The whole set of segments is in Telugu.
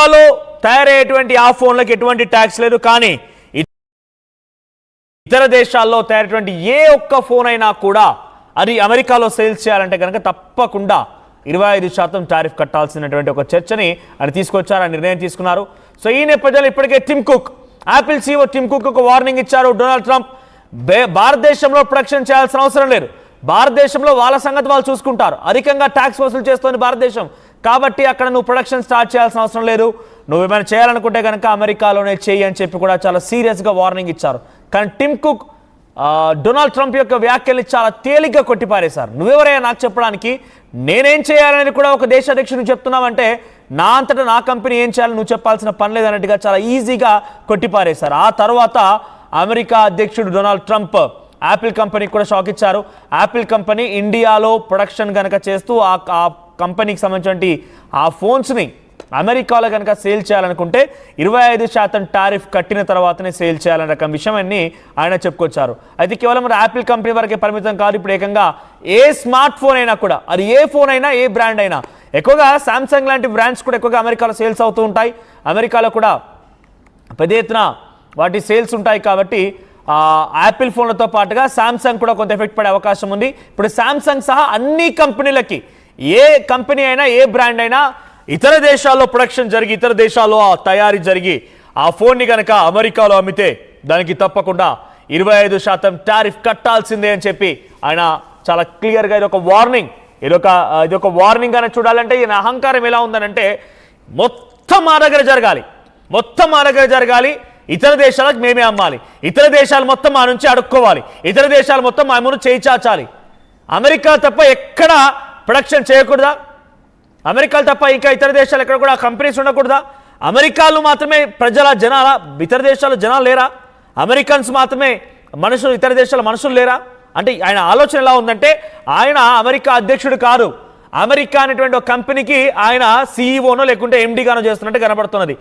అమెరికాలో తయారయ్యేటువంటి ఆ ఫోన్లకు ఎటువంటి ట్యాక్స్ లేదు. కానీ ఇతర దేశాల్లో తయారైనటువంటి ఏ ఒక్క ఫోన్ అయినా కూడా అది అమెరికాలో సేల్స్ చేయాలంటే కనుక తప్పకుండా 25% టారిఫ్ కట్టాల్సినటువంటి ఒక చర్చని అని తీసుకొచ్చారు, ఆ నిర్ణయం తీసుకున్నారు. సో ఈ నేపథ్యంలో ఇప్పటికే Tim Cook, Apple CEO Tim Cook ఒక వార్నింగ్ ఇచ్చారు. డొనాల్డ్ ట్రంప్ భారతదేశంలో ప్రొడక్షన్ చేయాల్సిన అవసరం లేదు, భారతదేశంలో వాళ్ళ సంగతి వాళ్ళు చూసుకుంటారు, అధికంగా ట్యాక్స్ వసూలు చేస్తోంది భారతదేశం, కాబట్టి అక్కడ నువ్వు ప్రొడక్షన్ స్టార్ట్ చేయాల్సిన అవసరం లేదు, నువ్వు ఏమైనా చేయాలనుకుంటే కనుక అమెరికాలోనే చేయి అని చెప్పి కూడా చాలా సీరియస్గా వార్నింగ్ ఇచ్చారు. కానీ టిమ్ కుక్ డొనాల్డ్ ట్రంప్ యొక్క వ్యాఖ్యల్ని చాలా తేలిగ్గా కొట్టిపారేశారు. నువ్వెవరైనా నాకు చెప్పడానికి, నేనేం చేయాలని కూడా ఒక దేశ అధ్యక్షుడు చెప్తున్నావంటే నా అంతటా నా కంపెనీ ఏం చేయాలని నువ్వు చెప్పాల్సిన పని లేదన్నట్టుగా చాలా ఈజీగా కొట్టిపారేశారు. ఆ తర్వాత అమెరికా అధ్యక్షుడు డొనాల్డ్ ట్రంప్ యాపిల్ కంపెనీకి కూడా షాక్ ఇచ్చారు. యాపిల్ కంపెనీ ఇండియాలో ప్రొడక్షన్ కనుక చేస్తూ ఆ కంపెనీకి సంబంధించిన ఆ ఫోన్స్ని అమెరికాలో కనుక సేల్ చేయాలనుకుంటే 25% టారిఫ్ కట్టిన తర్వాతనే సేల్ చేయాలనే రకం విషయాన్ని ఆయన చెప్పుకొచ్చారు. అయితే కేవలం యాపిల్ కంపెనీ వరకే పరిమితం కాదు, ఇప్పుడు ఏకంగా ఏ స్మార్ట్ ఫోన్ అయినా కూడా, అది ఏ ఫోన్ అయినా ఏ బ్రాండ్ అయినా, ఎక్కువగా శాంసంగ్ లాంటి బ్రాండ్స్ కూడా ఎక్కువగా అమెరికాలో సేల్స్ అవుతూ ఉంటాయి. అమెరికాలో కూడా పెద్ద ఎత్తున వాటి సేల్స్ ఉంటాయి. కాబట్టి యాపిల్ ఫోన్లతో పాటుగా శాంసంగ్ కూడా కొంత ఎఫెక్ట్ పడే అవకాశం ఉంది. ఇప్పుడు శాంసంగ్ సహా అన్ని కంపెనీలకి, ఏ కంపెనీ అయినా ఏ బ్రాండ్ అయినా ఇతర దేశాల్లో ప్రొడక్షన్ జరిగి, ఇతర దేశాల్లో తయారీ జరిగి ఆ ఫోన్ని కనుక అమెరికాలో అమ్మితే దానికి తప్పకుండా 25% టారిఫ్ కట్టాల్సిందే అని చెప్పి ఆయన చాలా క్లియర్గా ఇదొక వార్నింగ్, ఇదొక వార్నింగ్ అని చూడాలంటే ఈయన అహంకారం ఎలా ఉందనంటే మొత్తం మా దగ్గర జరగాలి, మొత్తం మా దగ్గర జరగాలి, ఇతర దేశాలకు మేమే అమ్మాలి, ఇతర దేశాలు మొత్తం మా నుంచి అడుక్కోవాలి, ఇతర దేశాలు మొత్తం మా ముందు చేయి చాచాలి, అమెరికా తప్ప ఎక్కడ ప్రొడక్షన్ చేయకూడదా, అమెరికాలు తప్ప ఇంకా ఇతర దేశాలు ఎక్కడ కూడా కంపెనీస్ ఉండకూడదా, అమెరికాలు మాత్రమే జనాల, ఇతర దేశాల జనాలు లేరా, అమెరికన్స్ మాత్రమే మనుషులు, ఇతర దేశాల మనుషులు లేరా అంటే ఆయన ఆలోచన ఎలా ఉందంటే ఆయన అమెరికా అధ్యక్షుడు కాదు, అమెరికా అనేటువంటి ఒక కంపెనీకి ఆయన CEOనో లేకుంటే MDగానో చేస్తున్నట్టు కనబడుతున్నది.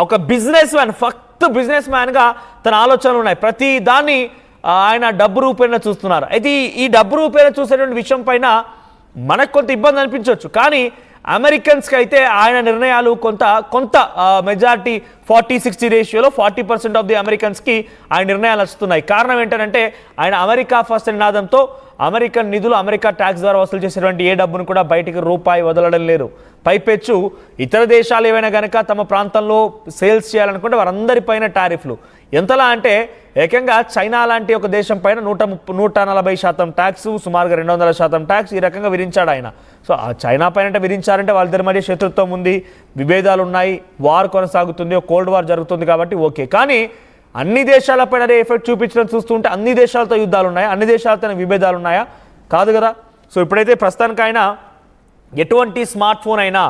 ఒక బిజినెస్ మ్యాన్, ఫక్త్ బిజినెస్ మ్యాన్గా తన ఆలోచనలు ఉన్నాయి. ప్రతి దాన్ని ఆయన డబ్బు రూపేణ చూస్తున్నారు. అయితే ఈ డబ్బు రూపేణ చూసేటువంటి విషయం పైన మనకు కొంత ఇబ్బంది అనిపించవచ్చు, కానీ అమెరికన్స్కి అయితే ఆయన నిర్ణయాలు కొంత మెజారిటీ 40-60 రేషియోలో 40% ఆఫ్ ది అమెరికన్స్కి ఆయన నిర్ణయాలు వస్తున్నాయి. కారణం ఏంటంటే ఆయన అమెరికా ఫస్ట్ నినాదంతో అమెరికన్ నిధులు అమెరికా ట్యాక్స్ ద్వారా వసూలు చేసేటువంటి ఏ డబ్బును కూడా బయటికి రూపాయి వదలడం లేదు. పైపెచ్చు ఇతర దేశాలు ఏవైనా కనుక తమ ప్రాంతంలో సేల్స్ చేయాలనుకుంటే వారందరిపైన టారిఫ్లు ఎంతలా అంటే ఏకంగా చైనా లాంటి ఒక దేశం పైన 140% ట్యాక్స్, సుమారుగా 200% ట్యాక్స్ ఈ రకంగా విధించాడు ఆయన. సో ఆ చైనా పైన విధించారంటే వాళ్ళిద్దరి మధ్య శత్రుత్వం ఉంది, విభేదాలు ఉన్నాయి, వార్ కొనసాగుతుంది, కోల్డ్ వార్ జరుగుతుంది కాబట్టి ఓకే. కానీ అన్ని దేశాలపైన అదే ఎఫెక్ట్ చూపించడం చూస్తుంటే అన్ని దేశాలతో యుద్ధాలు ఉన్నాయా, అన్ని దేశాలతో విభేదాలు ఉన్నాయా? కాదు కదా. సో ఇప్పుడైతే ప్రస్తుతానికి ఆయన ఎటువంటి స్మార్ట్ ఫోన్ అయినా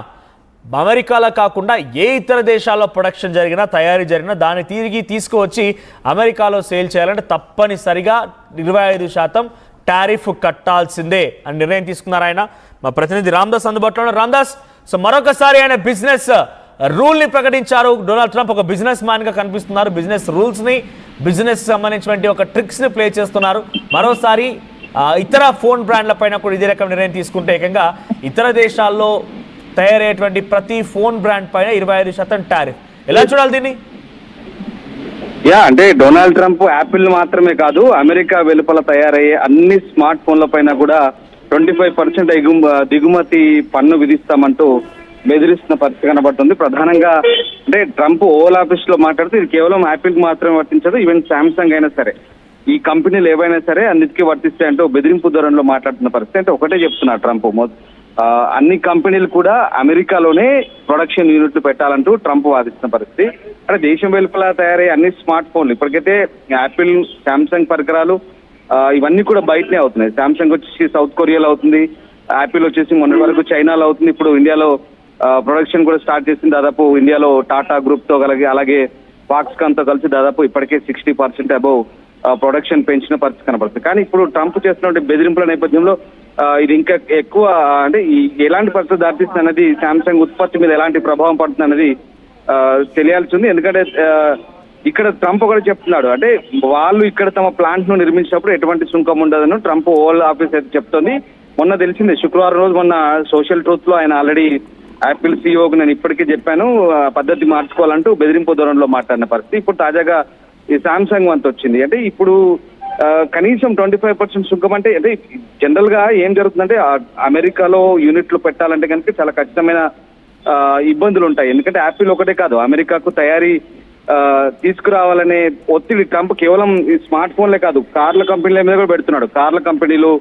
అమెరికాలో కాకుండా ఏ ఇతర దేశాల్లో ప్రొడక్షన్ జరిగినా, తయారీ జరిగినా దాన్ని తిరిగి తీసుకువచ్చి అమెరికాలో సేల్ చేయాలంటే తప్పనిసరిగా 25% టారిఫ్ కట్టాల్సిందే అని నిర్ణయం తీసుకున్నారు ఆయన. మా ప్రతినిధి రామ్దాస్ అందుబాటులో ఉన్నారు. రామ్దాస్, సో మరొకసారి ఆయన బిజినెస్ రూల్ని ప్రకటించారు. డొనాల్డ్ ట్రంప్ ఒక బిజినెస్ మ్యాన్గా కనిపిస్తున్నారు, బిజినెస్ రూల్స్ని, బిజినెస్ సంబంధించినటువంటి ఒక ట్రిక్స్ని ప్లే చేస్తున్నారు. మరోసారి ఇతర ఫోన్ బ్రాండ్ల పైన కూడా ఇదే రకం నిర్ణయం తీసుకుంటే ఏకంగా ఇతర దేశాల్లో తయారయ్యేటువంటి ప్రతి ఫోన్ బ్రాండ్ పైన 25% టారిఫ్. ఎలా చూడాలి దీన్ని? అంటే డొనాల్డ్ ట్రంప్ యాపిల్ మాత్రమే కాదు, అమెరికా వెలుపల తయారయ్యే అన్ని స్మార్ట్ ఫోన్ల పైన కూడా 25% దిగుమతి పన్ను విధిస్తామంటూ బెదిరిస్తున్న పరిస్థితి కనబడుతుంది. ప్రధానంగా అంటే ట్రంప్ ఓవల్ ఆఫీస్ లో మాట్లాడుతూ ఇది కేవలం యాపిల్ మాత్రమే వర్తించదు, ఈవెన్ శాంసంగ్ అయినా సరే, ఈ కంపెనీలు ఏవైనా సరే అన్నిటికీ వర్తిస్తాయంటూ బెదిరింపు ధోరణిలో మాట్లాడుతున్న పరిస్థితి. అంటే ఒకటే చెప్తున్నారు ట్రంప్, అన్ని కంపెనీలు కూడా అమెరికాలోనే ప్రొడక్షన్ యూనిట్లు పెట్టాలంటూ ట్రంప్ వాదిస్తున్న పరిస్థితి. అంటే దేశం వెలుపల తయారయ్యే అన్ని స్మార్ట్ ఫోన్లు ఇప్పటికైతే యాపిల్, శాంసంగ్ పరికరాలు ఇవన్నీ కూడా బయటనే అవుతున్నాయి. శాంసంగ్ వచ్చేసి సౌత్ కొరియాలో అవుతుంది, యాపిల్ వచ్చేసి మొన్నటి వరకు చైనాలో అవుతుంది, ఇప్పుడు ఇండియాలో ప్రొడక్షన్ కూడా స్టార్ట్ చేసింది. దాదాపు ఇండియాలో టాటా గ్రూప్ తో అలాగే ఫాక్స్కాన్ తో కలిసి దాదాపు ఇప్పటికే 60% అబౌవ్ ప్రొడక్షన్ పెంచిన పరిస్థితి కనబడుతుంది. కానీ ఇప్పుడు ట్రంప్ చేస్తున్న బెదిరింపుల నేపథ్యంలో ఇది ఇంకా ఎక్కువ అంటే ఎలాంటి పరిస్థితి దారితీస్తుంది అనేది, శాంసంగ్ ఉత్పత్తి మీద ఎలాంటి ప్రభావం పడుతుంది అనేది తెలియాల్సి ఉంది. ఎందుకంటే ఇక్కడ ట్రంప్ ఒకటి చెప్తున్నాడు, అంటే వాళ్ళు ఇక్కడ తమ ప్లాంట్ ను నిర్మించినప్పుడు ఎటువంటి సుంకం ఉండదని ట్రంప్ ఓవల్ ఆఫీస్ అయితే చెప్తోంది. మొన్న తెలిసింది, శుక్రవారం రోజు మొన్న సోషల్ ట్రూత్ లో ఆయన ఆల్రెడీ యాపిల్ సీఈఓకి నేను ఇప్పటికే చెప్పాను పద్ధతి మార్చుకోవాలంటూ బెదిరింపు ధోరణిలో మాట్లాడిన పరిస్థితి. ఇప్పుడు తాజాగా ఈ శాంసంగ్ వంతు వచ్చింది. అంటే ఇప్పుడు కనీసం 25% సుంకం అంటే జనరల్ గా ఏం జరుగుతుందంటే అమెరికాలో యూనిట్లు పెట్టాలంటే కనుక చాలా ఖచ్చితమైన ఇబ్బందులు ఉంటాయి. ఎందుకంటే యాపిల్ ఒకటే కాదు, అమెరికాకు తయారీ తీసుకురావాలనే ఒత్తిడి ట్రంప్ కేవలం ఈ స్మార్ట్ ఫోన్లే కాదు, కార్ల కంపెనీల మీద కూడా పెడుతున్నాడు. కార్ల కంపెనీలు,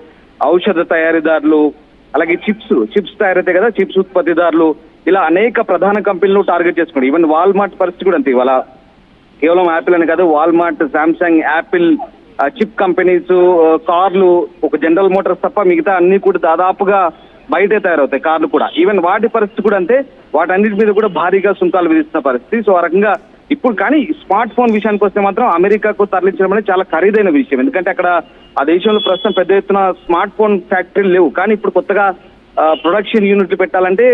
ఔషధ తయారీదారులు, అలాగే చిప్స్ తయారైతే కదా, చిప్స్ ఉత్పత్తిదారులు, ఇలా అనేక ప్రధాన కంపెనీలు టార్గెట్ చేసుకున్నాడు. ఈవెన్ వాల్మార్ట్ పరిస్థితి కూడా అంతే. ఇవాళ కేవలం యాపిల్ అని కాదు, Walmart, Samsung, Apple, chip companies, కార్లు, ఒక జనరల్ మోటార్స్ తప్ప మిగతా అన్ని కూడా దాదాపుగా బయటే తయారవుతాయి కార్లు కూడా. ఈవెన్ వాటి పరిస్థితి కూడా అంతే, వాటన్నిటి మీద కూడా భారీగా సుంకాలు విధిస్తున్న పరిస్థితి. సో ఆ రకంగా ఇప్పుడు కానీ స్మార్ట్ ఫోన్ విషయానికి వస్తే మాత్రం అమెరికాకు తరలించడం అనేది చాలా ఖరీదైన విషయం. ఎందుకంటే అక్కడ ఆ దేశంలో ప్రస్తుతం పెద్ద ఎత్తున స్మార్ట్ ఫోన్ ఫ్యాక్టరీలు లేవు. కానీ ఇప్పుడు కొత్తగా ప్రొడక్షన్ యూనిట్లు పెట్టాలంటే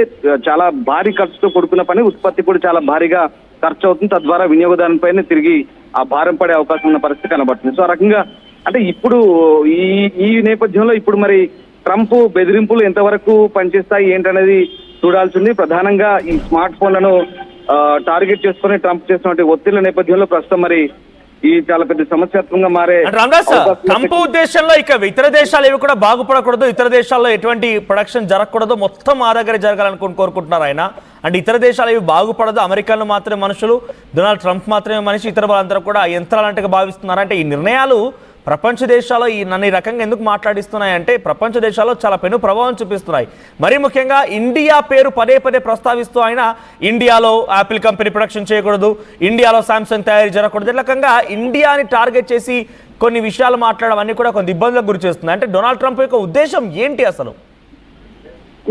చాలా భారీ ఖర్చుతో కూడుకున్న పని, ఉత్పత్తి కూడా చాలా భారీగా ఖర్చు అవుతుంది. తద్వారా వినియోగదారునిపైనే తిరిగి ఆ భారం పడే అవకాశం ఉన్న పరిస్థితి కనబడుతుంది. సో ఆ రకంగా అంటే ఇప్పుడు ఈ నేపథ్యంలో ఇప్పుడు మరి ట్రంప్ బెదిరింపులు ఎంతవరకు పనిచేస్తాయి ఏంటనేది చూడాల్సింది. ప్రధానంగా ఈ స్మార్ట్ ఫోన్లను టార్గెట్ చేసుకుని ట్రంప్ చేస్తున్న ఒత్తిళ్ల నేపథ్యంలో ప్రస్తుతం మరి ఈ చాలా పెద్ద సమస్యాత్మకంగా మారే రామదాస్, ట్రంప్ ఉద్దేశంలో ఇక ఇతర దేశాలు ఏవి కూడా బాగుపడకూడదు, ఇతర దేశాల్లో ఎటువంటి ప్రొడక్షన్ జరగకూడదు, మొత్తం మా దగ్గర జరగాలనుకుని కోరుకుంటున్నారు ఆయన. అంటే ఇతర దేశాలు ఏవి బాగుపడదు, అమెరికాలో మాత్రమే మనుషులు, డొనాల్డ్ ట్రంప్ మాత్రమే మనిషి, ఇతర వాళ్ళందరూ కూడా యంత్రాలంటగా భావిస్తున్నారంటే ఈ నిర్ణయాలు ప్రపంచ దేశాల్లో నన్ను ఈ రకంగా ఎందుకు మాట్లాడిస్తున్నాయంటే ప్రపంచ దేశాల్లో చాలా పెను ప్రభావం చూపిస్తున్నాయి. మరీ ముఖ్యంగా ఇండియా పేరు పదే పదే ప్రస్తావిస్తూ ఆయన ఇండియాలో యాపిల్ కంపెనీ ప్రొడక్షన్ చేయకూడదు, ఇండియాలో శాంసంగ్ తయారీ జరగకూడదు, ఈ రకంగా ఇండియాని టార్గెట్ చేసి కొన్ని విషయాలు మాట్లాడడం అన్ని కూడా కొంత ఇబ్బందులకు గురి చేస్తుంది. అంటే డొనాల్డ్ ట్రంప్ యొక్క ఉద్దేశం ఏంటి అసలు?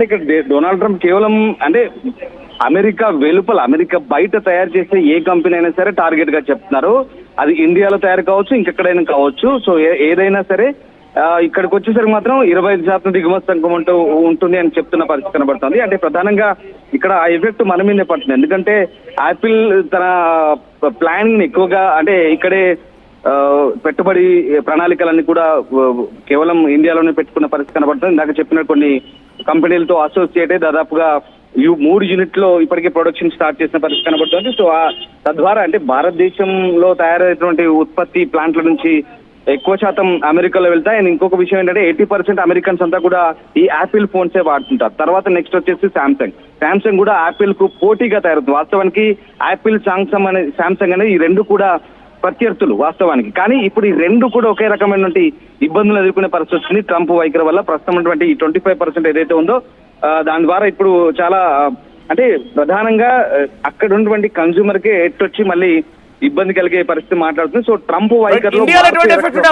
ఇక్కడ డొనాల్డ్ ట్రంప్ కేవలం అంటే అమెరికా వెలుపల, అమెరికా బయట తయారు చేసే ఏ కంపెనీ అయినా సరే టార్గెట్ గా చెప్తున్నారు. అది ఇండియాలో తయారు కావచ్చు, ఇంకెక్కడైనా కావచ్చు. సో ఏదైనా సరే ఇక్కడికి వచ్చేసరికి మాత్రం 25% దిగుమతి సంఖ్యం ఉంటుంది అని చెప్తున్న పరిస్థితి కనబడుతుంది. అంటే ప్రధానంగా ఇక్కడ ఆ ఎఫెక్ట్ మన మీదే పడుతుంది. ఎందుకంటే యాపిల్ తన ప్లానింగ్ ఎక్కువగా అంటే ఇక్కడే పెట్టుబడి ప్రణాళికలన్నీ కూడా కేవలం ఇండియాలోనే పెట్టుకున్న పరిస్థితి కనబడుతుంది. ఇందాక చెప్పిన కొన్ని కంపెనీలతో అసోసియేట్ అయి దాదాపుగా 3 యూనిట్లో ఇప్పటికే ప్రొడక్షన్ స్టార్ట్ చేసిన పరిస్థితి కనబడుతుంది. సో తద్వారా అంటే భారతదేశంలో తయారైనటువంటి ఉత్పత్తి ప్లాంట్ల నుంచి ఎక్కువ శాతం అమెరికాలో వెళ్తాయి. అండ్ ఇంకొక విషయం ఏంటంటే 80% అమెరికన్స్ అంతా కూడా ఈ యాపిల్ ఫోన్సే వాడుతుంటారు. తర్వాత నెక్స్ట్ వచ్చేసి శాంసంగ్ కూడా యాపిల్ కు పోటీగా తయారవుతుంది. వాస్తవానికి యాపిల్, శాంసంగ్ అనేది ఈ రెండు కూడా ప్రత్యర్థులు వాస్తవానికి. కానీ ఇప్పుడు ఈ రెండు కూడా ఒకే రకమైనటువంటి ఇబ్బందులు ఎదుర్కొనే పరిస్థితి వచ్చింది ట్రంప్ వైఖరి వల్ల. ప్రస్తుతం ఉన్నటువంటి ఈ 25% ఏదైతే ఉందో దాని ద్వారా ఇప్పుడు చాలా అంటే ప్రధానంగా అక్కడ ఉన్నటువంటి కన్స్యూమర్ కి ఎట్టొచ్చి మళ్ళీ ఇబ్బంది కలిగే పరిస్థితి మాట్లాడుతుంది. సో ట్రంప్ వైఖరిలో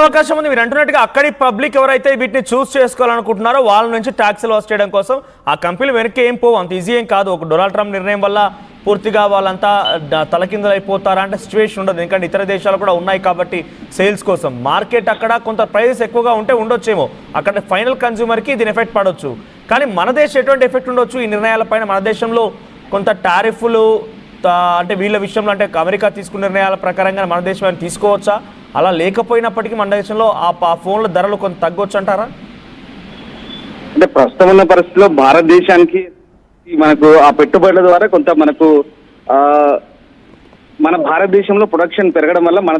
అవకాశం ఉంది. మీరు అంటున్నట్టుగా అక్కడి పబ్లిక్ ఎవరైతే వీటిని చూస్ చేసుకోవాలనుకుంటున్నారో వాళ్ళ నుంచి ట్యాక్స్లు వసూలు చేయడం కోసం ఆ కంపెనీలు వెనక్కి ఏం పోవు, అంత ఈజీ ఏం కాదు. ఒక డొనాల్డ్ ట్రంప్ నిర్ణయం వల్ల పూర్తిగా వాళ్ళంతా తలకిందులు అయిపోతారా అంటే సిచ్యువేషన్ ఉండదు. ఎందుకంటే ఇతర దేశాలు కూడా ఉన్నాయి కాబట్టి సేల్స్ కోసం మార్కెట్ అక్కడ కొంత ప్రైస్ ఎక్కువగా ఉంటే ఉండొచ్చేమో, అక్కడ ఫైనల్ కన్స్యూమర్కి దీని ఎఫెక్ట్ పడవచ్చు. కానీ మన దేశం ఎటువంటి ఎఫెక్ట్ ఉండొచ్చు ఈ నిర్ణయాలపైన? మన దేశంలో కొంత టారిఫ్లు అంటే వీళ్ళ విషయంలో అంటే అమెరికా తీసుకున్న నిర్ణయాల ప్రకారంగా మన దేశం తీసుకోవచ్చా? అలా లేకపోయినప్పటికీ మన దేశంలో ఆ ఫోన్ల ధరలు కొంత తగ్గొచ్చు అంటారా? అంటే ప్రస్తుతం ఉన్న పరిస్థితిలో భారతదేశానికి మనకు ఆ పెట్టుబడుల ద్వారా కొంత మనకు మన భారతదేశంలో ప్రొడక్షన్ పెరగడం వల్ల మన